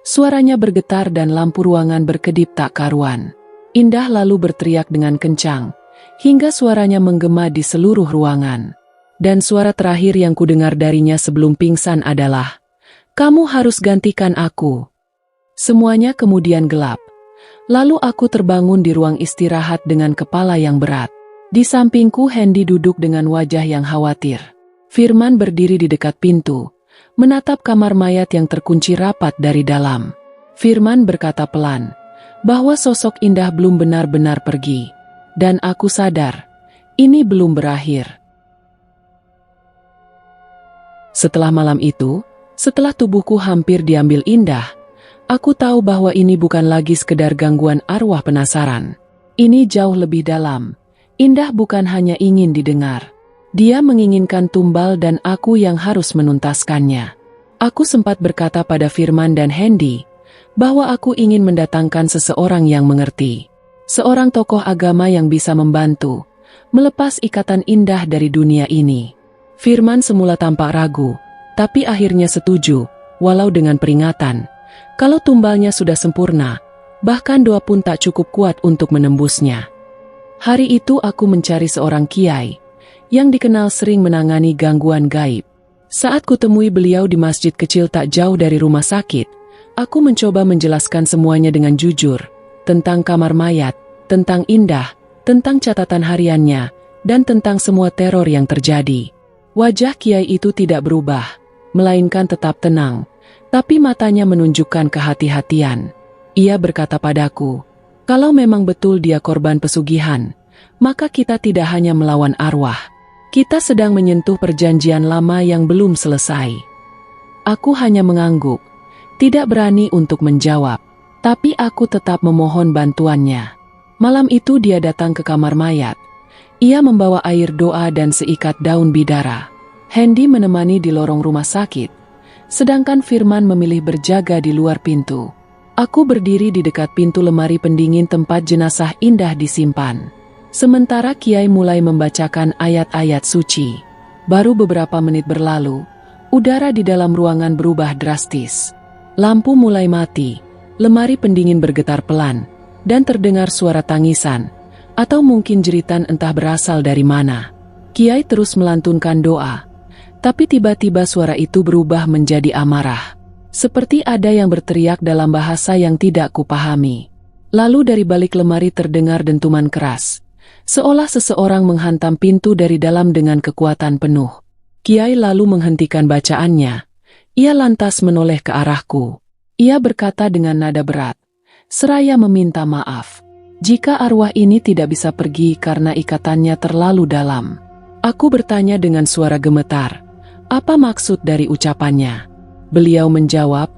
Speaker 1: Suaranya bergetar dan lampu ruangan berkedip tak karuan. Indah lalu berteriak dengan kencang, hingga suaranya menggema di seluruh ruangan. Dan suara terakhir yang kudengar darinya sebelum pingsan adalah, kamu harus gantikan aku. Semuanya kemudian gelap. Lalu aku terbangun di ruang istirahat dengan kepala yang berat. Di sampingku Hendy duduk dengan wajah yang khawatir. Firman berdiri di dekat pintu, menatap kamar mayat yang terkunci rapat dari dalam. Firman berkata pelan, bahwa sosok Indah belum benar-benar pergi. Dan aku sadar, ini belum berakhir. Setelah malam itu, setelah tubuhku hampir diambil Indah, aku tahu bahwa ini bukan lagi sekedar gangguan arwah penasaran. Ini jauh lebih dalam. Indah bukan hanya ingin didengar. Dia menginginkan tumbal dan aku yang harus menuntaskannya. Aku sempat berkata pada Firman dan Hendy bahwa aku ingin mendatangkan seseorang yang mengerti. Seorang tokoh agama yang bisa membantu melepas ikatan Indah dari dunia ini. Firman semula tampak ragu, tapi akhirnya setuju, walau dengan peringatan. Kalau tumbalnya sudah sempurna, bahkan doa pun tak cukup kuat untuk menembusnya. Hari itu aku mencari seorang kiai yang dikenal sering menangani gangguan gaib. Saat kutemui beliau di masjid kecil tak jauh dari rumah sakit, aku mencoba menjelaskan semuanya dengan jujur, tentang kamar mayat, tentang Indah, tentang catatan hariannya, dan tentang semua teror yang terjadi. Wajah kiai itu tidak berubah, melainkan tetap tenang, tapi matanya menunjukkan kehati-hatian. Ia berkata padaku, kalau memang betul dia korban pesugihan, maka kita tidak hanya melawan arwah. Kita sedang menyentuh perjanjian lama yang belum selesai. Aku hanya mengangguk, tidak berani untuk menjawab, tapi aku tetap memohon bantuannya. Malam itu dia datang ke kamar mayat. Ia membawa air doa dan seikat daun bidara. Hendy menemani di lorong rumah sakit, sedangkan Firman memilih berjaga di luar pintu. Aku berdiri di dekat pintu lemari pendingin tempat jenazah Indah disimpan. Sementara kiai mulai membacakan ayat-ayat suci. Baru beberapa menit berlalu, udara di dalam ruangan berubah drastis. Lampu mulai mati, lemari pendingin bergetar pelan, dan terdengar suara tangisan, atau mungkin jeritan entah berasal dari mana. Kiai terus melantunkan doa, tapi tiba-tiba suara itu berubah menjadi amarah. Seperti ada yang berteriak dalam bahasa yang tidak kupahami. Lalu dari balik lemari terdengar dentuman keras, seolah seseorang menghantam pintu dari dalam dengan kekuatan penuh. Kiai lalu menghentikan bacaannya. Ia lantas menoleh ke arahku. Ia berkata dengan nada berat, seraya meminta maaf, jika arwah ini tidak bisa pergi karena ikatannya terlalu dalam. Aku bertanya dengan suara gemetar, apa maksud dari ucapannya? Beliau menjawab,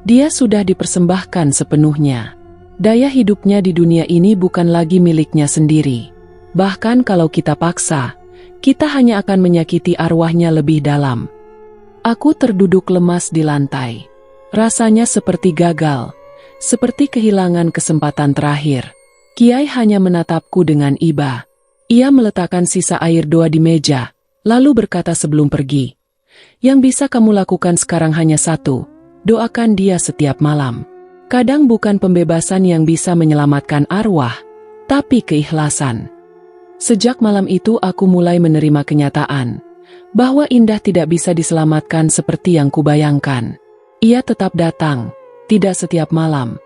Speaker 1: dia sudah dipersembahkan sepenuhnya. Daya hidupnya di dunia ini bukan lagi miliknya sendiri. Bahkan kalau kita paksa, kita hanya akan menyakiti arwahnya lebih dalam. Aku terduduk lemas di lantai. Rasanya seperti gagal, seperti kehilangan kesempatan terakhir. Kiai hanya menatapku dengan iba. Ia meletakkan sisa air doa di meja, lalu berkata sebelum pergi, yang bisa kamu lakukan sekarang hanya satu, doakan dia setiap malam. Kadang bukan pembebasan yang bisa menyelamatkan arwah, tapi keikhlasan. Sejak malam itu aku mulai menerima kenyataan bahwa Indah tidak bisa diselamatkan seperti yang kubayangkan. Ia tetap datang, tidak setiap malam,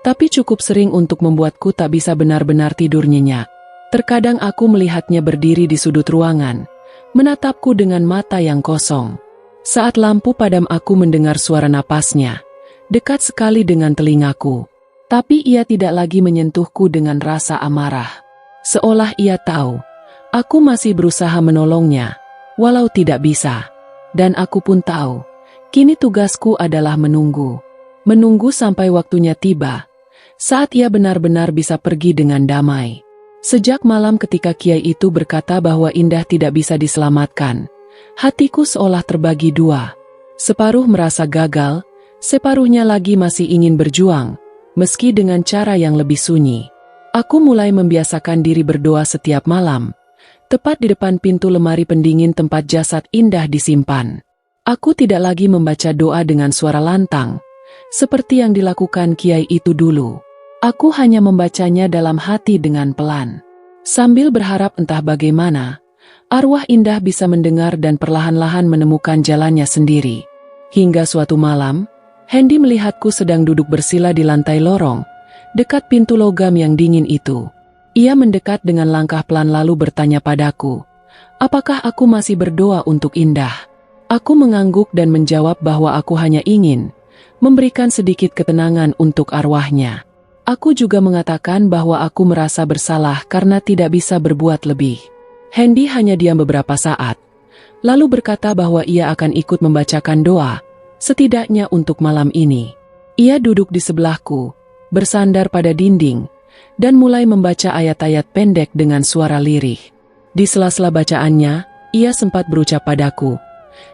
Speaker 1: tapi cukup sering untuk membuatku tak bisa benar-benar tidur nyenyak. Terkadang aku melihatnya berdiri di sudut ruangan, menatapku dengan mata yang kosong. Saat lampu padam aku mendengar suara napasnya, dekat sekali dengan telingaku. Tapi ia tidak lagi menyentuhku dengan rasa amarah. Seolah ia tahu, aku masih berusaha menolongnya, walau tidak bisa. Dan aku pun tahu, kini tugasku adalah menunggu. Menunggu sampai waktunya tiba, saat ia benar-benar bisa pergi dengan damai. Sejak malam ketika kiai itu berkata bahwa Indah tidak bisa diselamatkan, hatiku seolah terbagi dua. Separuh merasa gagal, separuhnya lagi masih ingin berjuang, meski dengan cara yang lebih sunyi. Aku mulai membiasakan diri berdoa setiap malam, tepat di depan pintu lemari pendingin tempat jasad Indah disimpan. Aku tidak lagi membaca doa dengan suara lantang, seperti yang dilakukan kiai itu dulu. Aku hanya membacanya dalam hati dengan pelan, sambil berharap entah bagaimana, arwah Indah bisa mendengar dan perlahan-lahan menemukan jalannya sendiri. Hingga suatu malam, Hendy melihatku sedang duduk bersila di lantai lorong, dekat pintu logam yang dingin itu. Ia mendekat dengan langkah pelan lalu bertanya padaku, apakah aku masih berdoa untuk Indah? Aku mengangguk dan menjawab bahwa aku hanya ingin memberikan sedikit ketenangan untuk arwahnya. Aku juga mengatakan bahwa aku merasa bersalah karena tidak bisa berbuat lebih. Hendy hanya diam beberapa saat, lalu berkata bahwa ia akan ikut membacakan doa, setidaknya untuk malam ini. Ia duduk di sebelahku, bersandar pada dinding, dan mulai membaca ayat-ayat pendek dengan suara lirih. Di sela-sela bacaannya, ia sempat berucap padaku,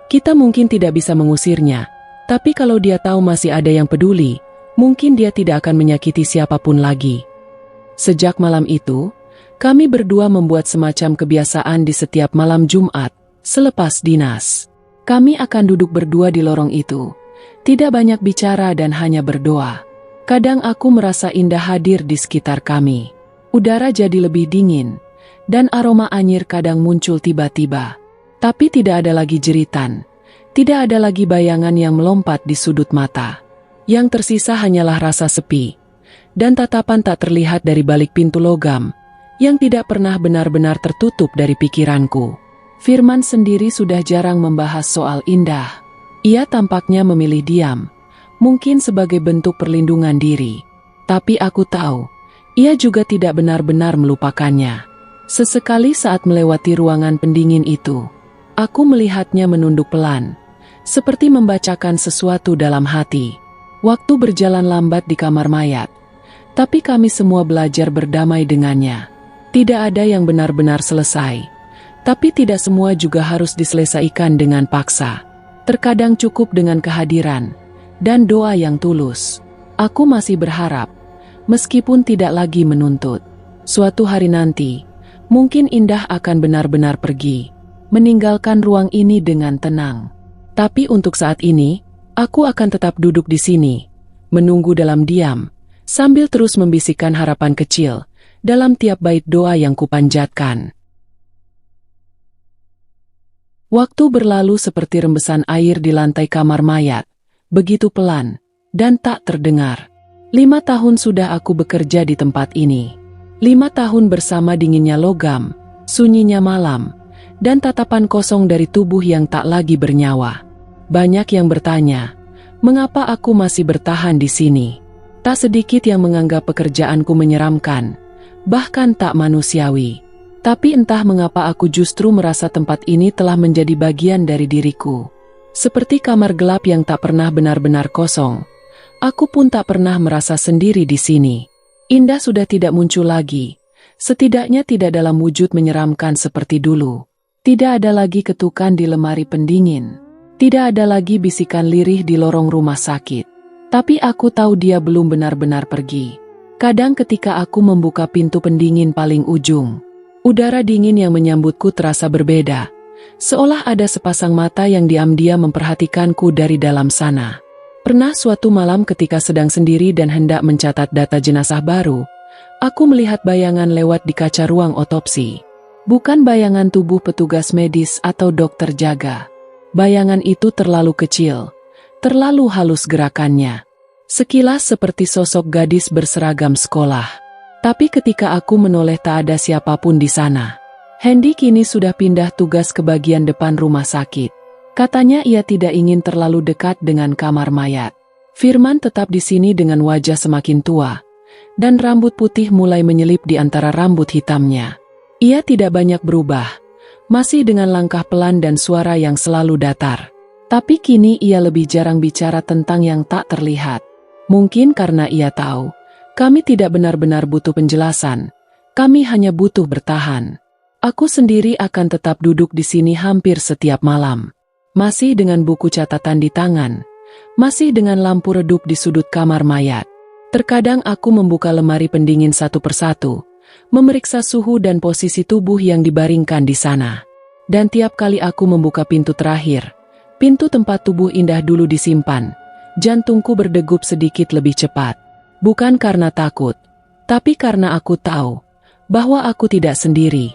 Speaker 1: "Kita mungkin tidak bisa mengusirnya, tapi kalau dia tahu masih ada yang peduli, mungkin dia tidak akan menyakiti siapapun lagi." Sejak malam itu, kami berdua membuat semacam kebiasaan di setiap malam Jumat, selepas dinas. Kami akan duduk berdua di lorong itu, tidak banyak bicara dan hanya berdoa. Kadang aku merasa indah hadir di sekitar kami. Udara jadi lebih dingin, dan aroma anyir kadang muncul tiba-tiba. Tapi tidak ada lagi jeritan, tidak ada lagi bayangan yang melompat di sudut mata. Yang tersisa hanyalah rasa sepi, dan tatapan tak terlihat dari balik pintu logam, yang tidak pernah benar-benar tertutup dari pikiranku. Firman sendiri sudah jarang membahas soal Indah. Ia tampaknya memilih diam, mungkin sebagai bentuk perlindungan diri. Tapi aku tahu, ia juga tidak benar-benar melupakannya. Sesekali saat melewati ruangan pendingin itu, aku melihatnya menunduk pelan, seperti membacakan sesuatu dalam hati. Waktu berjalan lambat di kamar mayat, tapi kami semua belajar berdamai dengannya. Tidak ada yang benar-benar selesai, tapi tidak semua juga harus diselesaikan dengan paksa. Terkadang cukup dengan kehadiran dan doa yang tulus. Aku masih berharap, meskipun tidak lagi menuntut. Suatu hari nanti, mungkin Indah akan benar-benar pergi, meninggalkan ruang ini dengan tenang. Tapi untuk saat ini, aku akan tetap duduk di sini, menunggu dalam diam, sambil terus membisikkan harapan kecil dalam tiap bait doa yang kupanjatkan. Waktu berlalu seperti rembesan air di lantai kamar mayat, begitu pelan, dan tak terdengar. 5 tahun sudah aku bekerja di tempat ini. 5 tahun bersama dinginnya logam, sunyinya malam, dan tatapan kosong dari tubuh yang tak lagi bernyawa. Banyak yang bertanya, mengapa aku masih bertahan di sini? Tak sedikit yang menganggap pekerjaanku menyeramkan, bahkan tak manusiawi. Tapi entah mengapa aku justru merasa tempat ini telah menjadi bagian dari diriku. Seperti kamar gelap yang tak pernah benar-benar kosong, aku pun tak pernah merasa sendiri di sini. Indah sudah tidak muncul lagi, setidaknya tidak dalam wujud menyeramkan seperti dulu. Tidak ada lagi ketukan di lemari pendingin, tidak ada lagi bisikan lirih di lorong rumah sakit. Tapi aku tahu dia belum benar-benar pergi. Kadang ketika aku membuka pintu pendingin paling ujung, udara dingin yang menyambutku terasa berbeda, seolah ada sepasang mata yang diam-diam memperhatikanku dari dalam sana. Pernah suatu malam ketika sedang sendiri dan hendak mencatat data jenazah baru, aku melihat bayangan lewat di kaca ruang otopsi. Bukan bayangan tubuh petugas medis atau dokter jaga. Bayangan itu terlalu kecil, terlalu halus gerakannya. Sekilas seperti sosok gadis berseragam sekolah. Tapi ketika aku menoleh tak ada siapapun di sana. Hendy kini sudah pindah tugas ke bagian depan rumah sakit. Katanya ia tidak ingin terlalu dekat dengan kamar mayat. Firman tetap di sini dengan wajah semakin tua, dan rambut putih mulai menyelip di antara rambut hitamnya. Ia tidak banyak berubah, masih dengan langkah pelan dan suara yang selalu datar. Tapi kini ia lebih jarang bicara tentang yang tak terlihat. Mungkin karena ia tahu, kami tidak benar-benar butuh penjelasan, kami hanya butuh bertahan. Aku sendiri akan tetap duduk di sini hampir setiap malam. Masih dengan buku catatan di tangan, masih dengan lampu redup di sudut kamar mayat. Terkadang aku membuka lemari pendingin satu persatu, memeriksa suhu dan posisi tubuh yang dibaringkan di sana. Dan tiap kali aku membuka pintu terakhir, pintu tempat tubuh Indah dulu disimpan, jantungku berdegup sedikit lebih cepat. Bukan karena takut, tapi karena aku tahu bahwa aku tidak sendiri.